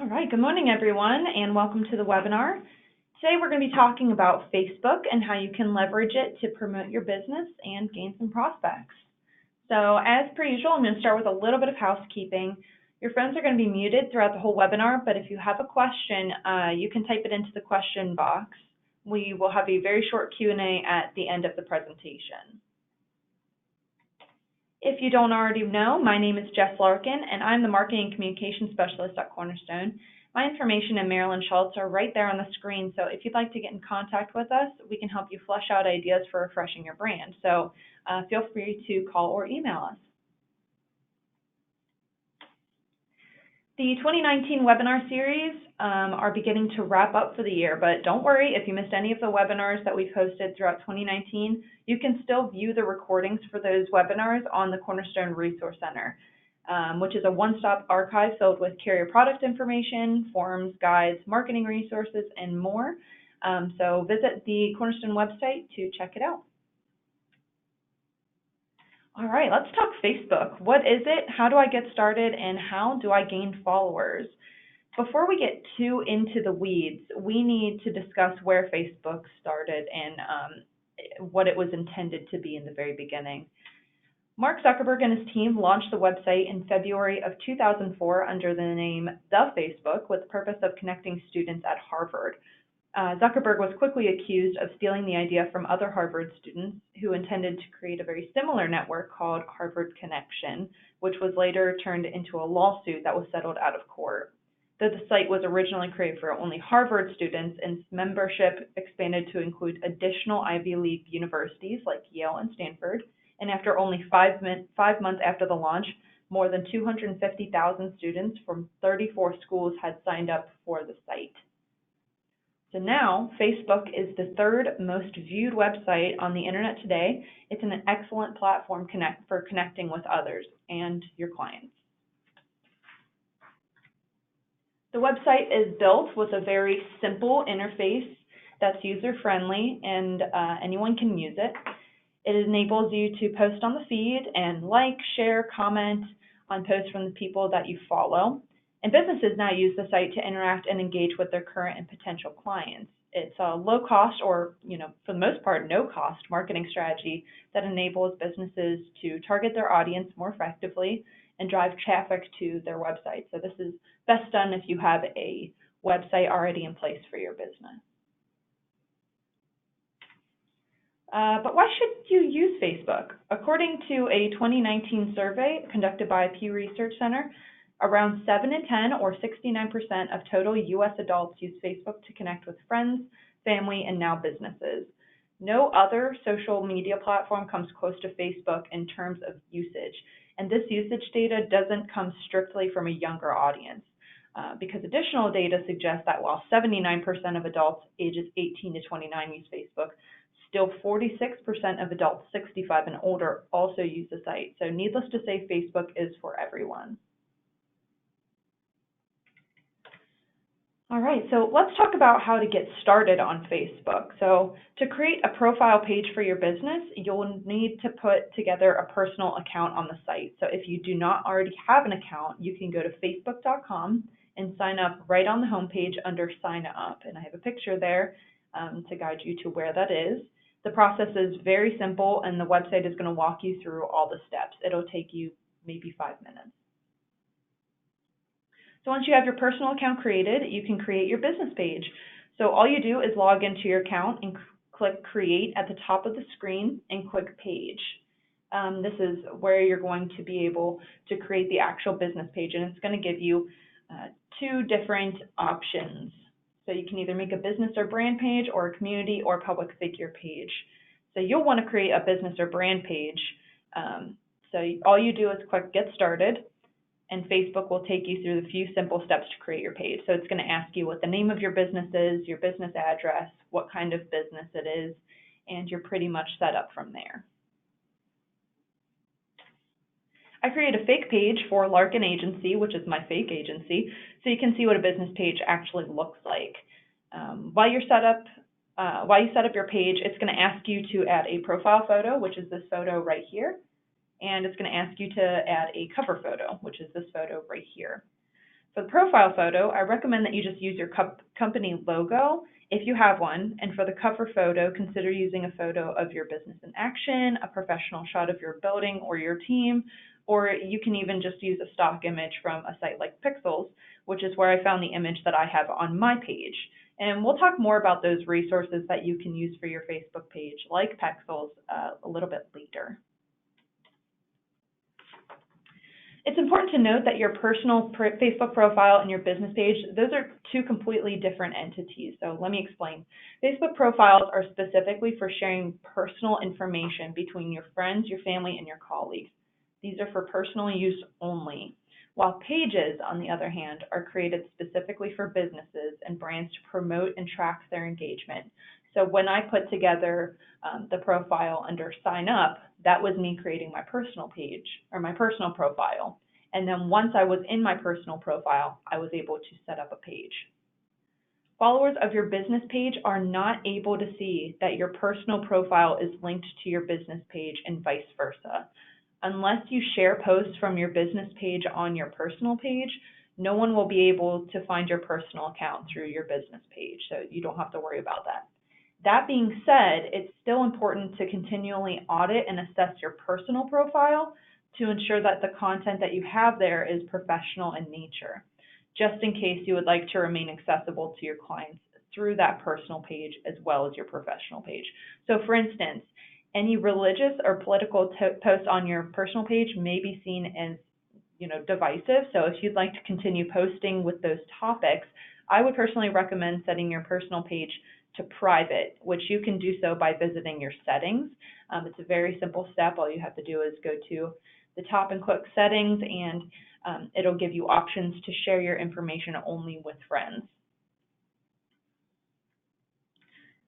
All right, good morning everyone and welcome to the webinar. Today we're going to be talking about Facebook and how you can leverage it to promote your business and gain some prospects. So as per usual, I'm going to start with a little bit of housekeeping. Your phones are going to be muted throughout the whole webinar, but if you have a question, you can type it into the question box. We will have a very short Q&A at the end of the presentation. If you don't already know, my name is Jess Larkin, and I'm the Marketing and Communication Specialist at Cornerstone. My information and Marilyn Schultz are right there on the screen, so if you'd like to get in contact with us, we can help you flesh out ideas for refreshing your brand. So feel free to call or email us. The 2019 webinar series are beginning to wrap up for the year, but don't worry, if you missed any of the webinars that we've hosted throughout 2019, you can still view the recordings for those webinars on the Cornerstone Resource Center, which is a one-stop archive filled with carrier product information, forums, guides, marketing resources, and more. So visit the Cornerstone website to check it out. All right, let's talk Facebook. What is it? How do I get started? And how do I gain followers? Before we get too into the weeds, we need to discuss where Facebook started and what it was intended to be in the very beginning. Mark Zuckerberg and his team launched the website in February of 2004 under the name The Facebook with the purpose of connecting students at Harvard. Zuckerberg was quickly accused of stealing the idea from other Harvard students who intended to create a very similar network called Harvard Connection, which was later turned into a lawsuit that was settled out of court. Though the site was originally created for only Harvard students, its membership expanded to include additional Ivy League universities like Yale and Stanford, and after only 5 months after the launch, more than 250,000 students from 34 schools had signed up for the site. So now, Facebook is the third most viewed website on the internet today. It's an excellent platform for connecting with others and your clients. The website is built with a very simple interface that's user-friendly and anyone can use it. It enables you to post on the feed and like, share, comment on posts from the people that you follow. And businesses now use the site to interact and engage with their current and potential clients. It's a low cost or, for the most part, no cost marketing strategy that enables businesses to target their audience more effectively and drive traffic to their website. So this is best done if you have a website already in place for your business. But why should you use Facebook? According to a 2019 survey conducted by Pew Research Center, around 7 in 10, or 69% of total U.S. adults use Facebook to connect with friends, family, and now businesses. No other social media platform comes close to Facebook in terms of usage, and this usage data doesn't come strictly from a younger audience, because additional data suggests that while 79% of adults ages 18 to 29 use Facebook, still 46% of adults 65 and older also use the site. So needless to say, Facebook is for everyone. All right, so let's talk about how to get started on Facebook. So to create a profile page for your business, you'll need to put together a personal account on the site. So if you do not already have an account, you can go to facebook.com and sign up right on the homepage under Sign Up. And I have a picture there to guide you to where that is. The process is very simple, and the website is going to walk you through all the steps. It'll take you maybe 5 minutes. So once you have your personal account created, you can create your business page. So all you do is log into your account and click Create at the top of the screen and click Page. This is where you're going to be able to create the actual business page, and it's going to give you 2 different options. So you can either make a business or brand page or a community or public figure page. So you'll want to create a business or brand page. So all you do is click Get Started, and Facebook will take you through the few simple steps to create your page. So it's going to ask you what the name of your business is, your business address, what kind of business it is, and you're pretty much set up from there. I created a fake page for Larkin Agency, which is my fake agency, so you can see what a business page actually looks like. While you set up your page, it's going to ask you to add a profile photo, which is this photo right here. And it's going to ask you to add a cover photo, which is this photo right here. For the profile photo, I recommend that you just use your company logo if you have one, and for the cover photo, consider using a photo of your business in action, a professional shot of your building or your team, or you can even just use a stock image from a site like Pixels, which is where I found the image that I have on my page. And we'll talk more about those resources that you can use for your Facebook page, like Pixels, a little bit later. It's important to note that your personal Facebook profile and your business page, those are two completely different entities. So let me explain. Facebook profiles are specifically for sharing personal information between your friends, your family, and your colleagues. These are for personal use only, while pages, on the other hand, are created specifically for businesses and brands to promote and track their engagement. So when I put together the profile under sign up, that was me creating my personal page or my personal profile. And then once I was in my personal profile, I was able to set up a page. Followers of your business page are not able to see that your personal profile is linked to your business page and vice versa. Unless you share posts from your business page on your personal page, no one will be able to find your personal account through your business page, so you don't have to worry about that. That being said, it's still important to continually audit and assess your personal profile to ensure that the content that you have there is professional in nature, just in case you would like to remain accessible to your clients through that personal page as well as your professional page. So for instance, any religious or political posts on your personal page may be seen as divisive. So if you'd like to continue posting with those topics, I would personally recommend setting your personal page to private, which you can do so by visiting your settings. It's a very simple step. All you have to do is go to the top and click settings, and it'll give you options to share your information only with friends.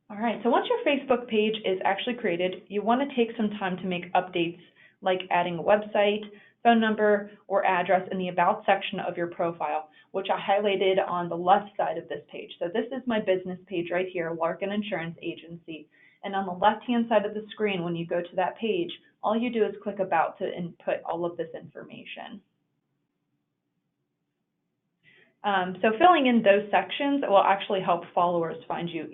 All right, so once your Facebook page is actually created, you want to take some time to make updates like adding a website, phone number, or address in the About section of your profile, which I highlighted on the left side of this page. So this is my business page right here, Larkin Insurance Agency. And on the left-hand side of the screen, when you go to that page, all you do is click About to input all of this information. So filling in those sections will actually help followers find you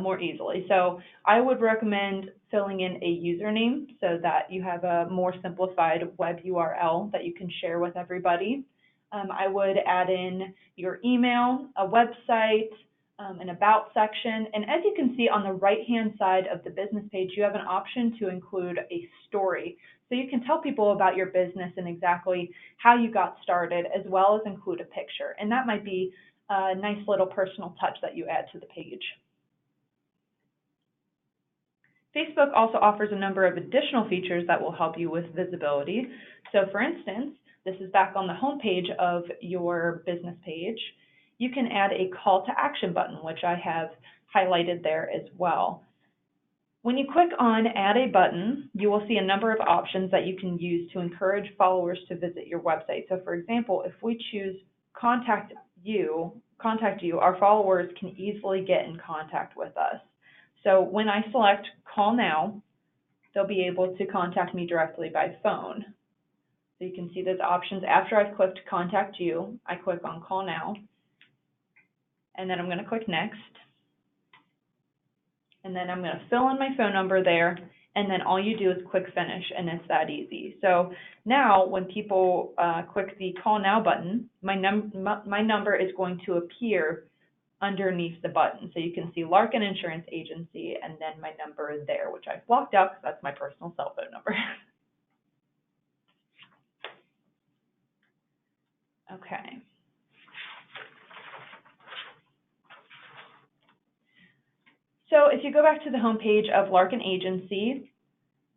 more easily. So I would recommend filling in a username so that you have a more simplified web URL that you can share with everybody. I would add in your email, a website, an About section, and as you can see on the right-hand side of the business page, you have an option to include a story. So you can tell people about your business and exactly how you got started, as well as include a picture. And that might be a nice little personal touch that you add to the page. Facebook also offers a number of additional features that will help you with visibility. So for instance, this is back on the home page of your business page. You can add a call to action button, which I have highlighted there as well. When you click on Add a Button, you will see a number of options that you can use to encourage followers to visit your website. So for example, if we choose Contact You, our followers can easily get in contact with us. So when I select Call Now, they'll be able to contact me directly by phone. So you can see those options. After I've clicked Contact You, I click on Call Now, and then I'm going to click Next. And then I'm going to fill in my phone number there, and then all you do is click Finish, and it's that easy. So now when people click the Call Now button, my number is going to appear underneath the button. So you can see Larkin Insurance Agency, and then my number there, which I've blocked out because that's my personal cell phone number. Okay. So if you go back to the home page of Larkin Agency,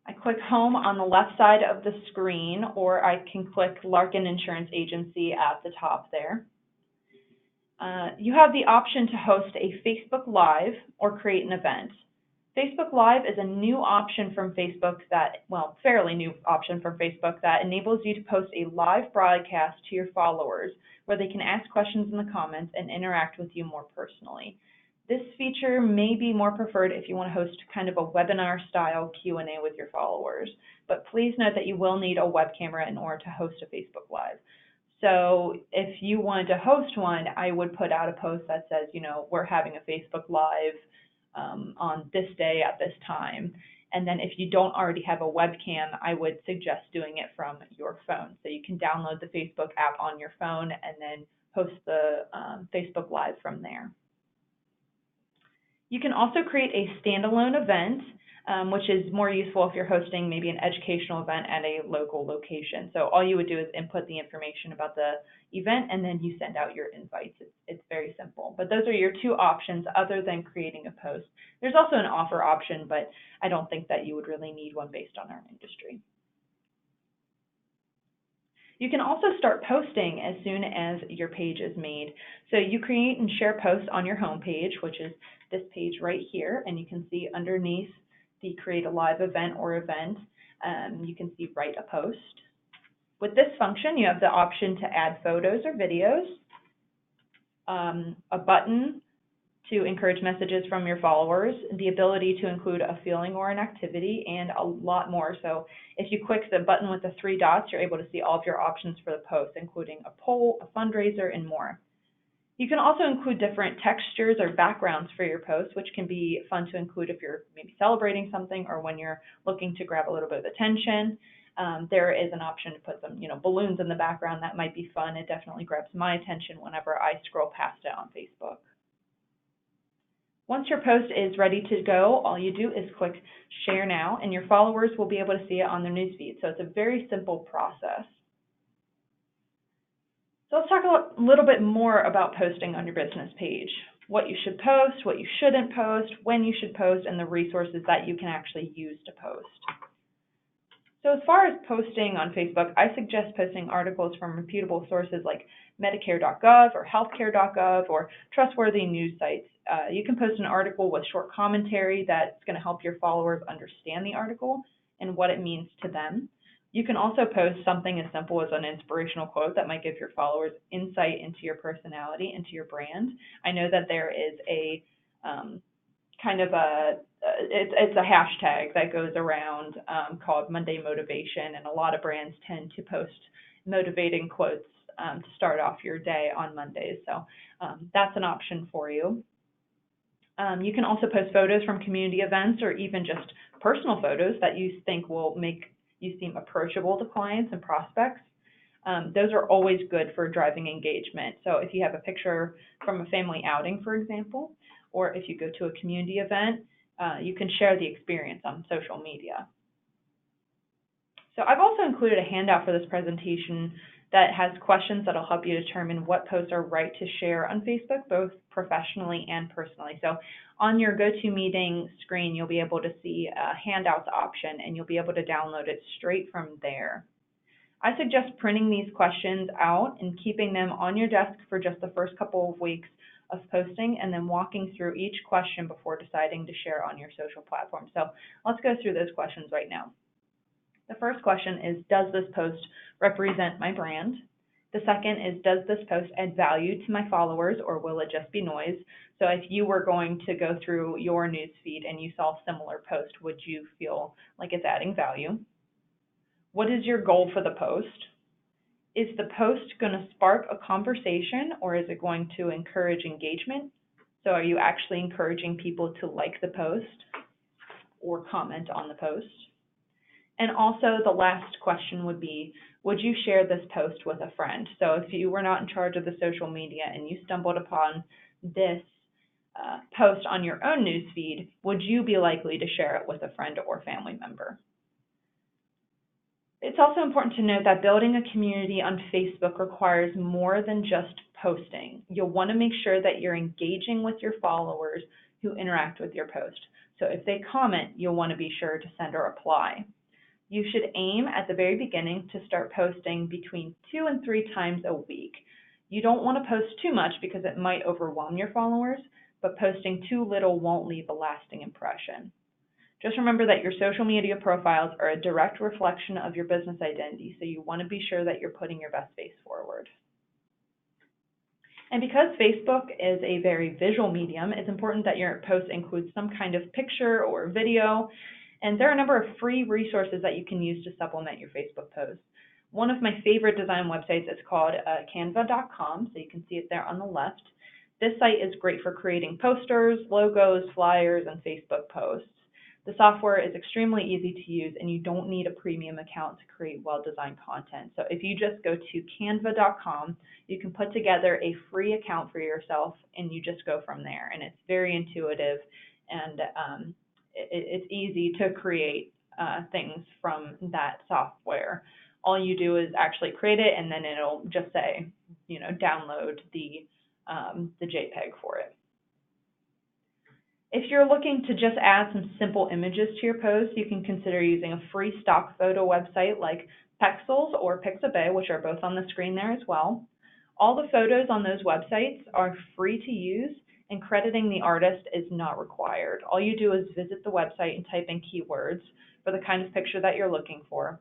I click Home on the left side of the screen, or I can click Larkin Insurance Agency at the top there. You have the option to host a Facebook Live or create an event. Facebook Live is a new option from Facebook fairly new option from Facebook that enables you to post a live broadcast to your followers where they can ask questions in the comments and interact with you more personally. This feature may be more preferred if you want to host kind of a webinar-style Q&A with your followers, but please note that you will need a web camera in order to host a Facebook Live. So if you wanted to host one, I would put out a post that says, we're having a Facebook Live on this day at this time. And then if you don't already have a webcam, I would suggest doing it from your phone. So you can download the Facebook app on your phone and then host the Facebook Live from there. You can also create a standalone event, which is more useful if you're hosting maybe an educational event at a local location. So all you would do is input the information about the event, and then you send out your invites. It's very simple. But those are your two options other than creating a post. There's also an offer option, but I don't think that you would really need one based on our industry. You can also start posting as soon as your page is made. So you create and share posts on your home page, which is this page right here, and you can see underneath the create a live event or event, you can see write a post. With this function, you have the option to add photos or videos, a button to encourage messages from your followers, the ability to include a feeling or an activity, and a lot more. So if you click the button with the 3 dots, you're able to see all of your options for the post, including a poll, a fundraiser, and more. You can also include different textures or backgrounds for your posts, which can be fun to include if you're maybe celebrating something or when you're looking to grab a little bit of attention. There is an option to put some, balloons in the background. That might be fun. It definitely grabs my attention whenever I scroll past it on Facebook. Once your post is ready to go, all you do is click Share Now, and your followers will be able to see it on their newsfeed. So it's a very simple process. So let's talk a little bit more about posting on your business page. What you should post, what you shouldn't post, when you should post, and the resources that you can actually use to post. So as far as posting on Facebook, I suggest posting articles from reputable sources like Medicare.gov or Healthcare.gov or trustworthy news sites. You can post an article with short commentary that's going to help your followers understand the article and what it means to them. You can also post something as simple as an inspirational quote that might give your followers insight into your personality, into your brand. I know that there is a it's a hashtag that goes around called Monday Motivation, and a lot of brands tend to post motivating quotes to start off your day on Mondays. So that's an option for you. You can also post photos from community events or even just personal photos that you think will make you seem approachable to clients and prospects. Those are always good for driving engagement. So if you have a picture from a family outing, for example, or if you go to a community event, you can share the experience on social media. So I've also included a handout for this presentation that has questions that will help you determine what posts are right to share on Facebook, both professionally and personally. So on your GoToMeeting screen, you'll be able to see a handouts option, and you'll be able to download it straight from there. I suggest printing these questions out and keeping them on your desk for just the first couple of weeks of posting, and then walking through each question before deciding to share on your social platform. So let's go through those questions right now. The first question is, does this post represent my brand? The second is, does this post add value to my followers, or will it just be noise? So if you were going to go through your newsfeed and you saw a similar post, would you feel like it's adding value? What is your goal for the post? Is the post going to spark a conversation, or is it going to encourage engagement? So are you actually encouraging people to like the post or comment on the post? And also the last question would be, would you share this post with a friend? So if you were not in charge of the social media and you stumbled upon this post on your own newsfeed, would you be likely to share it with a friend or family member? It's also important to note that building a community on Facebook requires more than just posting. You'll want to make sure that you're engaging with your followers who interact with your post. So if they comment, you'll want to be sure to send a reply. You should aim at the very beginning to start posting between 2 and 3 times a week. You don't want to post too much because it might overwhelm your followers, but posting too little won't leave a lasting impression. Just remember that your social media profiles are a direct reflection of your business identity, so you want to be sure that you're putting your best face forward. And because Facebook is a very visual medium, it's important that your post includes some kind of picture or video. And there are a number of free resources that you can use to supplement your Facebook posts. One of my favorite design websites is called canva.com, so you can see it there on the left. This site is great for creating posters, logos, flyers, and Facebook posts. The software is extremely easy to use, and you don't need a premium account to create well-designed content. So if you just go to canva.com, you can put together a free account for yourself, and you just go from there. And it's very intuitive, and it's easy to create things from that software. All you do is actually create it, and then it'll just say, download the JPEG for it. If you're looking to just add some simple images to your post, you can consider using a free stock photo website like Pexels or Pixabay, which are both on the screen there as well. All the photos on those websites are free to use, and crediting the artist is not required. All you do is visit the website and type in keywords for the kind of picture that you're looking for.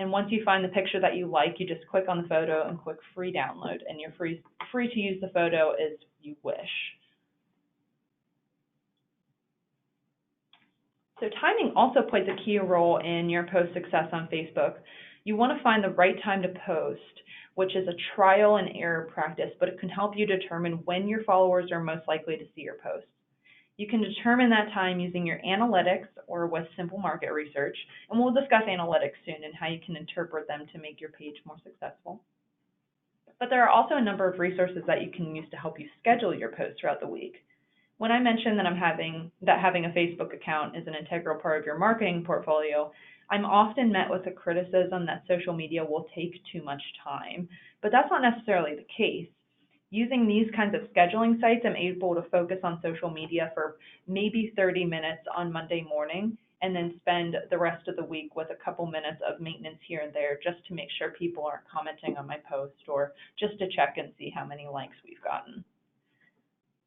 And once you find the picture that you like, you just click on the photo and click free download, and you're free to use the photo as you wish. So timing also plays a key role in your post success on Facebook. You want to find the right time to post, which is a trial and error practice, but it can help you determine when your followers are most likely to see your posts. You can determine that time using your analytics or with simple market research, and we'll discuss analytics soon and how you can interpret them to make your page more successful. But there are also a number of resources that you can use to help you schedule your posts throughout the week. When I mentioned that having a Facebook account is an integral part of your marketing portfolio, I'm often met with a criticism that social media will take too much time, but that's not necessarily the case. Using these kinds of scheduling sites, I'm able to focus on social media for maybe 30 minutes on Monday morning, and then spend the rest of the week with a couple minutes of maintenance here and there just to make sure people aren't commenting on my post, or just to check and see how many likes we've gotten.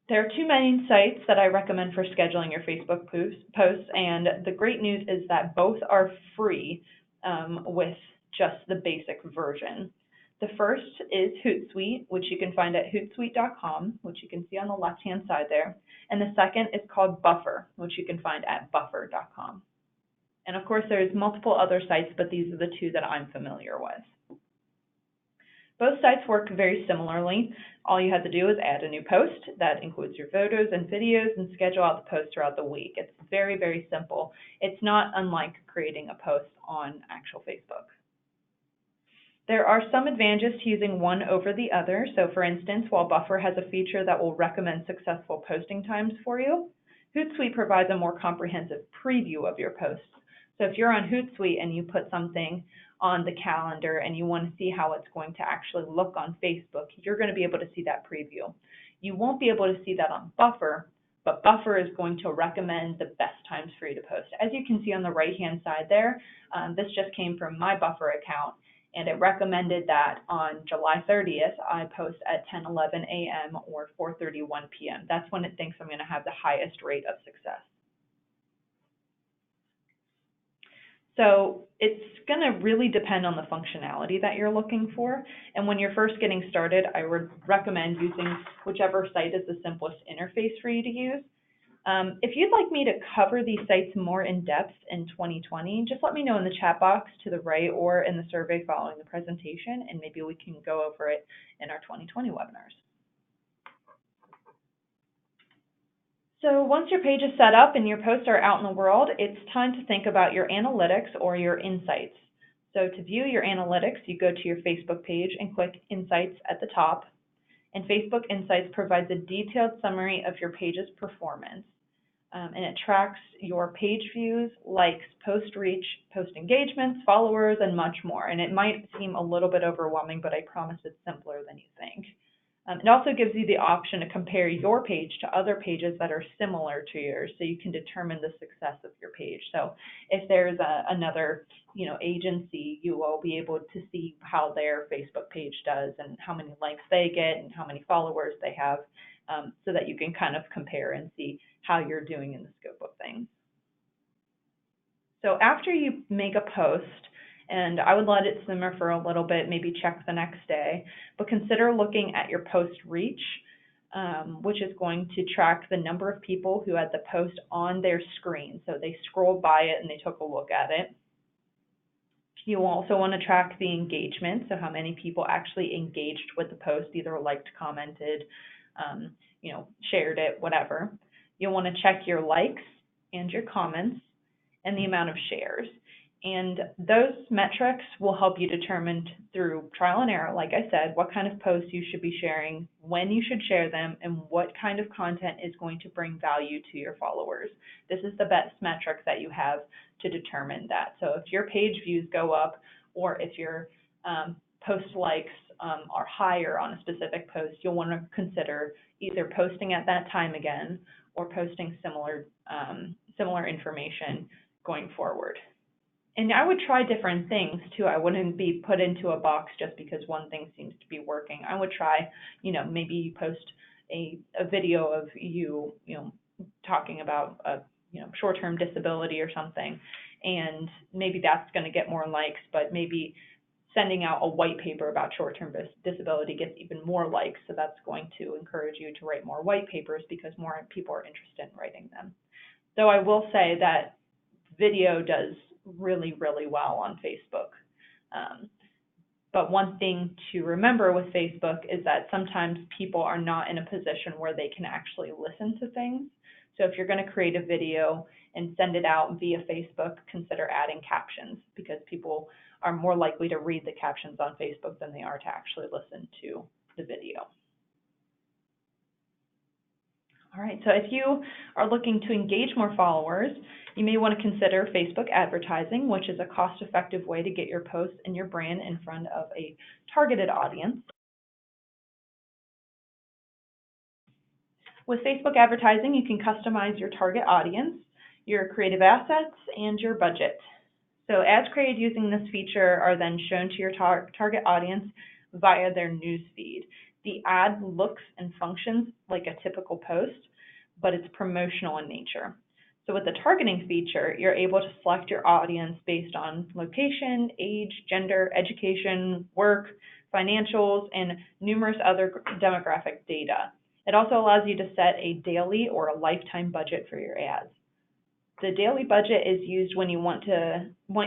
There are two main sites that I recommend for scheduling your Facebook posts, and the great news is that both are free with just the basic version. The first is Hootsuite, which you can find at hootsuite.com, which you can see on the left-hand side there. And the second is called Buffer, which you can find at buffer.com. And of course, there's multiple other sites, but these are the two that I'm familiar with. Both sites work very similarly. All you have to do is add a new post that includes your photos and videos and schedule out the post throughout the week. It's very, very simple. It's not unlike creating a post on actual Facebook. There are some advantages to using one over the other. So for instance, while Buffer has a feature that will recommend successful posting times for you, Hootsuite provides a more comprehensive preview of your posts. So if you're on Hootsuite and you put something on the calendar and you want to see how it's going to actually look on Facebook, you're going to be able to see that preview. You won't be able to see that on Buffer, but Buffer is going to recommend the best times for you to post. As you can see on the right-hand side there, this just came from my Buffer account, and it recommended that on July 30th, I post at 10:11 a.m. or 4:31 p.m. That's when it thinks I'm going to have the highest rate of success. So it's going to really depend on the functionality that you're looking for. And when you're first getting started, I would recommend using whichever site is the simplest interface for you to use. If you'd like me to cover these sites more in depth in 2020, just let me know in the chat box to the right or in the survey following the presentation, and maybe we can go over it in our 2020 webinars. So once your page is set up and your posts are out in the world, it's time to think about your analytics or your insights. So to view your analytics, you go to your Facebook page and click Insights at the top. And Facebook Insights provides a detailed summary of your page's performance. And it tracks your page views, likes, post reach, post engagements, followers, and much more. And it might seem a little bit overwhelming, but I promise it's simpler than you think. It also gives you the option to compare your page to other pages that are similar to yours, so you can determine the success of your page. So if there's another agency, you will be able to see how their Facebook page does and how many likes they get and how many followers they have, so that you can kind of compare and see how you're doing in the scope of things. So after you make a post, and I would let it simmer for a little bit, maybe check the next day, but consider looking at your post reach, which is going to track the number of people who had the post on their screen. So they scrolled by it and they took a look at it. You also want to track the engagement, so how many people actually engaged with the post, either liked, commented, shared it, whatever. You'll want to check your likes and your comments and the amount of shares. And those metrics will help you determine through trial and error, like I said, what kind of posts you should be sharing, when you should share them, and what kind of content is going to bring value to your followers. This is the best metric that you have to determine that. So if your page views go up, or if your post likes are higher on a specific post, you'll want to consider either posting at that time again or posting similar information going forward. And I would try different things too. I wouldn't be put into a box just because one thing seems to be working. I would try, maybe you post a video of you, talking about a, short-term disability or something, and maybe that's going to get more likes, but maybe sending out a white paper about short-term disability gets even more likes, so that's going to encourage you to write more white papers because more people are interested in writing them. Though I will say that video does really, really well on Facebook. But one thing to remember with Facebook is that sometimes people are not in a position where they can actually listen to things. So if you're going to create a video and send it out via Facebook, consider adding captions, because people are more likely to read the captions on Facebook than they are to actually listen to the video. All right, so if you are looking to engage more followers, you may want to consider Facebook advertising, which is a cost-effective way to get your posts and your brand in front of a targeted audience. With Facebook advertising, you can customize your target audience, your creative assets, and your budget. So ads created using this feature are then shown to your target audience via their news feed. The ad looks and functions like a typical post, but it's promotional in nature. So with the targeting feature, you're able to select your audience based on location, age, gender, education, work, financials, and numerous other demographic data. It also allows you to set a daily or a lifetime budget for your ads. The daily budget is used when you want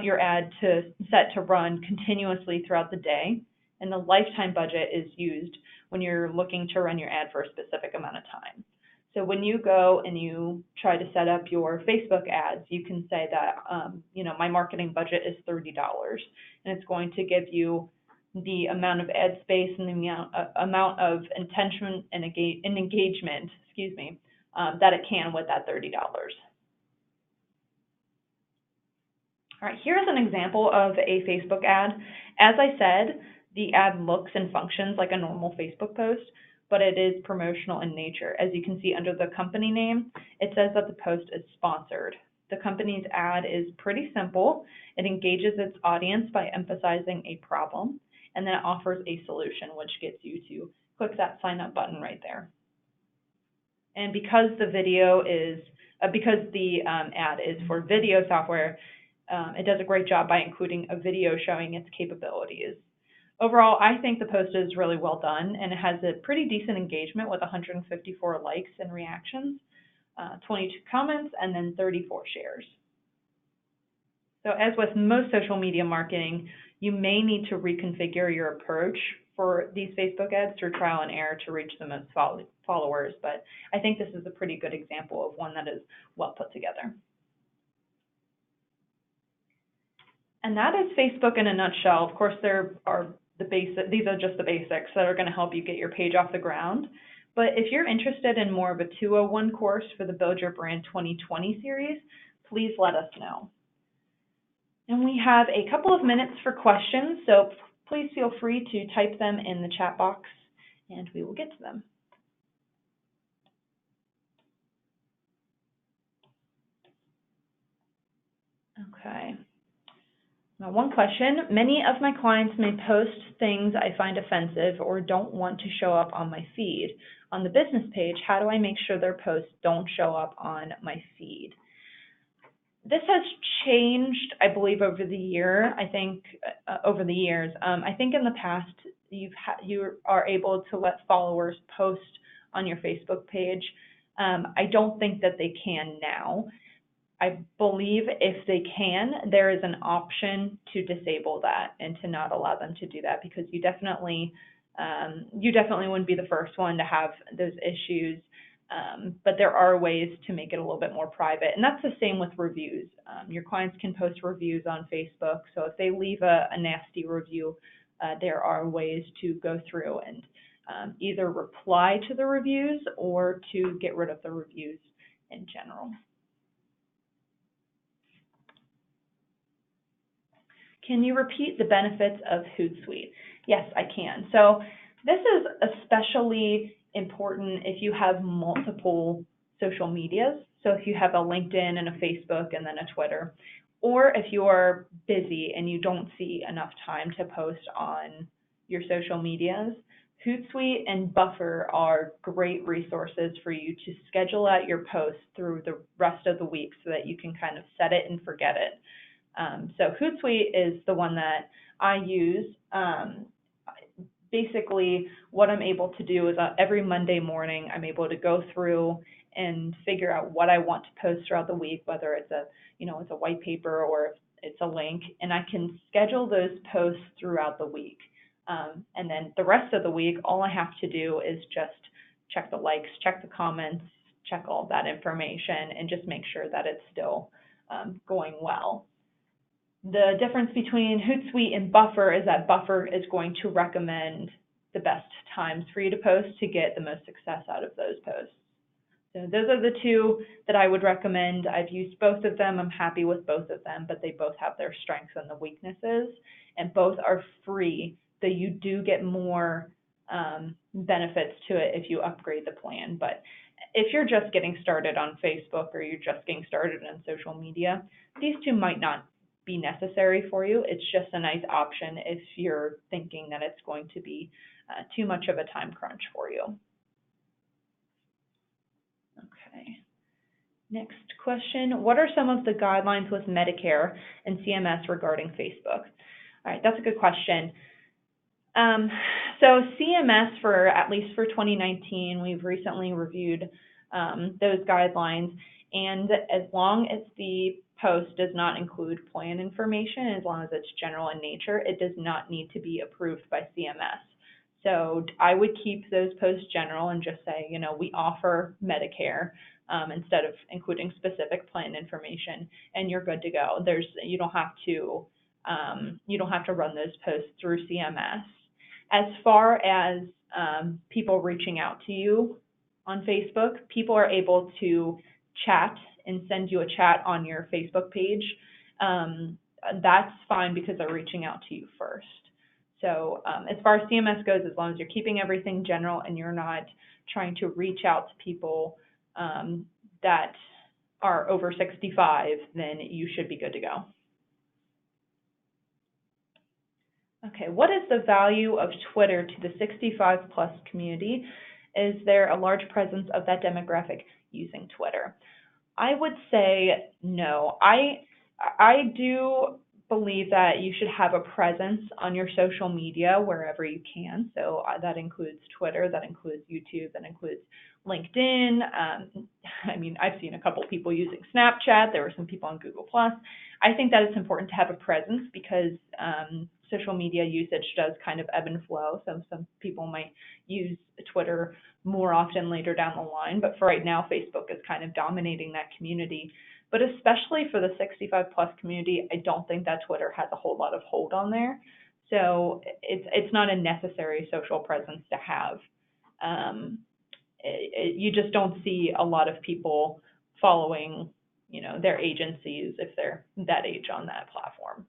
your ad to set to run continuously throughout the day, and the lifetime budget is used when you're looking to run your ad for a specific amount of time. So when you go and you try to set up your Facebook ads, you can say that, my marketing budget is $30, and it's going to give you the amount of ad space and the amount of intention and engagement, that it can with that $30. All right, here's an example of a Facebook ad. As I said, the ad looks and functions like a normal Facebook post, but it is promotional in nature. As you can see under the company name, it says that the post is sponsored. The company's ad is pretty simple. It engages its audience by emphasizing a problem, and then it offers a solution, which gets you to click that sign up button right there. And because the ad is for video software, it does a great job by including a video showing its capabilities. Overall, I think the post is really well done, and it has a pretty decent engagement with 154 likes and reactions, 22 comments, and then 34 shares. So as with most social media marketing, you may need to reconfigure your approach for these Facebook ads through trial and error to reach the most followers, but I think this is a pretty good example of one that is well put together. And that is Facebook in a nutshell. Of course, these are just the basics that are going to help you get your page off the ground. But if you're interested in more of a 201 course for the Build Your Brand 2020 series, please let us know. And we have a couple of minutes for questions, so please feel free to type them in the chat box, and we will get to them. Okay. Now, one question, many of my clients may post things I find offensive or don't want to show up on my feed. On the business page, how do I make sure their posts don't show up on my feed? This has changed, I believe, over the years. I think in the past, you are able to let followers post on your Facebook page. I don't think that they can now. I believe if they can, there is an option to disable that and to not allow them to do that, because you definitely wouldn't be the first one to have those issues. But there are ways to make it a little bit more private, and that's the same with reviews. Your clients can post reviews on Facebook, so if they leave a nasty review, there are ways to go through and either reply to the reviews or to get rid of the reviews in general. Can you repeat the benefits of Hootsuite? Yes, I can. So this is especially important if you have multiple social medias. So if you have a LinkedIn and a Facebook and then a Twitter, or if you are busy and you don't see enough time to post on your social medias, Hootsuite and Buffer are great resources for you to schedule out your posts through the rest of the week so that you can kind of set it and forget it. So Hootsuite is the one that I use. Basically, what I'm able to do is every Monday morning, I'm able to go through and figure out what I want to post throughout the week, whether it's it's a white paper or it's a link, and I can schedule those posts throughout the week. And then the rest of the week, all I have to do is just check the likes, check the comments, check all that information, and just make sure that it's still going well. The difference between Hootsuite and Buffer is that Buffer is going to recommend the best times for you to post to get the most success out of those posts. So those are the two that I would recommend. I've used both of them. I'm happy with both of them, but they both have their strengths and the weaknesses, and both are free, so you do get more benefits to it if you upgrade the plan. But if you're just getting started on Facebook or you're just getting started on social media, these two might not be necessary for you. It's just a nice option if you're thinking that it's going to be too much of a time crunch for you. Okay. Next question. What are some of the guidelines with Medicare and CMS regarding Facebook? All right, that's a good question. So CMS, for at least for 2019, we've recently reviewed those guidelines, and as long as the post does not include plan information, as long as it's general in nature, it does not need to be approved by CMS. So I would keep those posts general and just say, we offer Medicare, instead of including specific plan information, and you're good to go. You don't have to run those posts through CMS. As far as people reaching out to you on Facebook, people are able to chat and send you a chat on your Facebook page. That's fine because they're reaching out to you first. So as far as CMS goes, as long as you're keeping everything general and you're not trying to reach out to people that are over 65, then you should be good to go. Okay, what is the value of Twitter to the 65 plus community? Is there a large presence of that demographic using Twitter? I would say no. I do believe that you should have a presence on your social media wherever you can. So that includes Twitter, that includes YouTube, that includes LinkedIn. I've seen a couple people using Snapchat. There were some people on Google+. I think that it's important to have a presence because social media usage does kind of ebb and flow. So some people might use Twitter more often later down the line, but for right now, Facebook is kind of dominating that community. But especially for the 65 plus community, I don't think that Twitter has a whole lot of hold on there. So it's not a necessary social presence to have. You just don't see a lot of people following, their agencies if they're that age on that platform.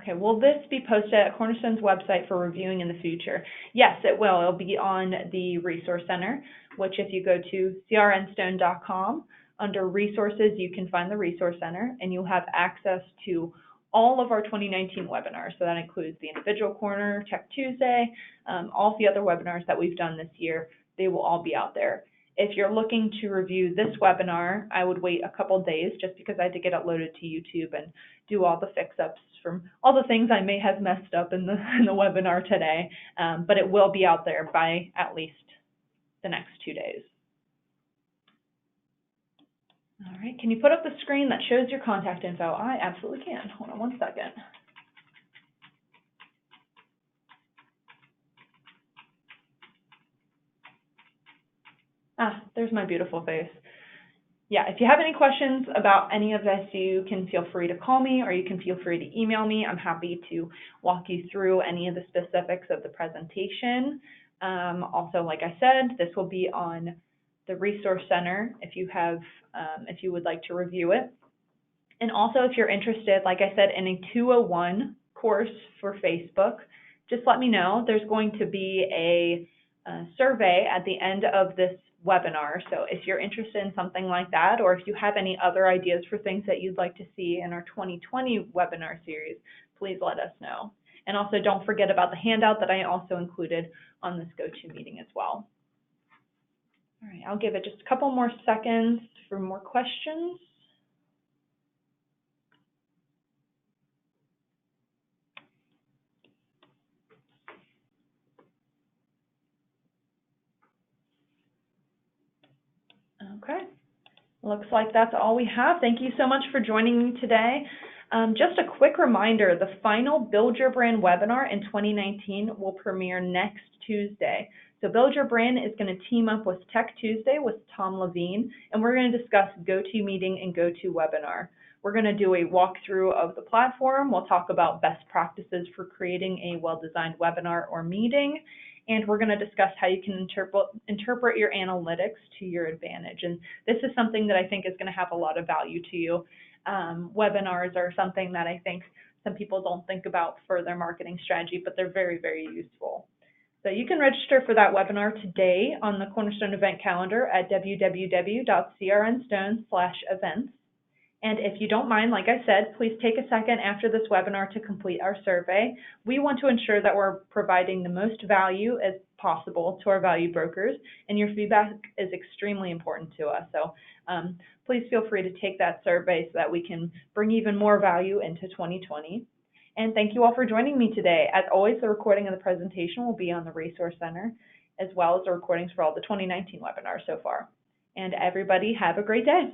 Okay, will this be posted at Cornerstone's website for reviewing in the future? Yes, it will. It'll be on the Resource Center, which if you go to crnstone.com, under Resources, you can find the Resource Center, and you'll have access to all of our 2019 webinars. So that includes the Individual Corner, Tech Tuesday, all the other webinars that we've done this year. They will all be out there. If you're looking to review this webinar, I would wait a couple days just because I had to get it loaded to YouTube and do all the fix-ups from all the things I may have messed up in the webinar today, but it will be out there by at least the next 2 days. All right, can you put up the screen that shows your contact info? I absolutely can. Hold on one second. Ah, there's my beautiful face. Yeah, if you have any questions about any of this, you can feel free to call me or you can feel free to email me. I'm happy to walk you through any of the specifics of the presentation. Also, like I said, this will be on the Resource Center if you would like to review it. And also, if you're interested, like I said, in a 201 course for Facebook, just let me know. There's going to be a survey at the end of this webinar. So if you're interested in something like that, or if you have any other ideas for things that you'd like to see in our 2020 webinar series, please let us know. And also don't forget about the handout that I also included on this GoToMeeting as well. All right, I'll give it just a couple more seconds for more questions. Okay. Looks like that's all we have. Thank you so much for joining me today. Just a quick reminder, the final Build Your Brand webinar in 2019 will premiere next Tuesday. So Build Your Brand is going to team up with Tech Tuesday with Tom Levine, and we're going to discuss GoToMeeting and GoToWebinar. We're going to do a walkthrough of the platform. We'll talk about best practices for creating a well-designed webinar or meeting, and we're going to discuss how you can interpret your analytics to your advantage. And this is something that I think is going to have a lot of value to you. Webinars are something that I think some people don't think about for their marketing strategy, but they're very, very useful. So you can register for that webinar today on the Cornerstone event calendar at www.crnstone/events. And if you don't mind, like I said, please take a second after this webinar to complete our survey. We want to ensure that we're providing the most value as possible to our value brokers, and your feedback is extremely important to us. So please feel free to take that survey so that we can bring even more value into 2020. And thank you all for joining me today. As always, the recording of the presentation will be on the Resource Center, as well as the recordings for all the 2019 webinars so far. And everybody have a great day.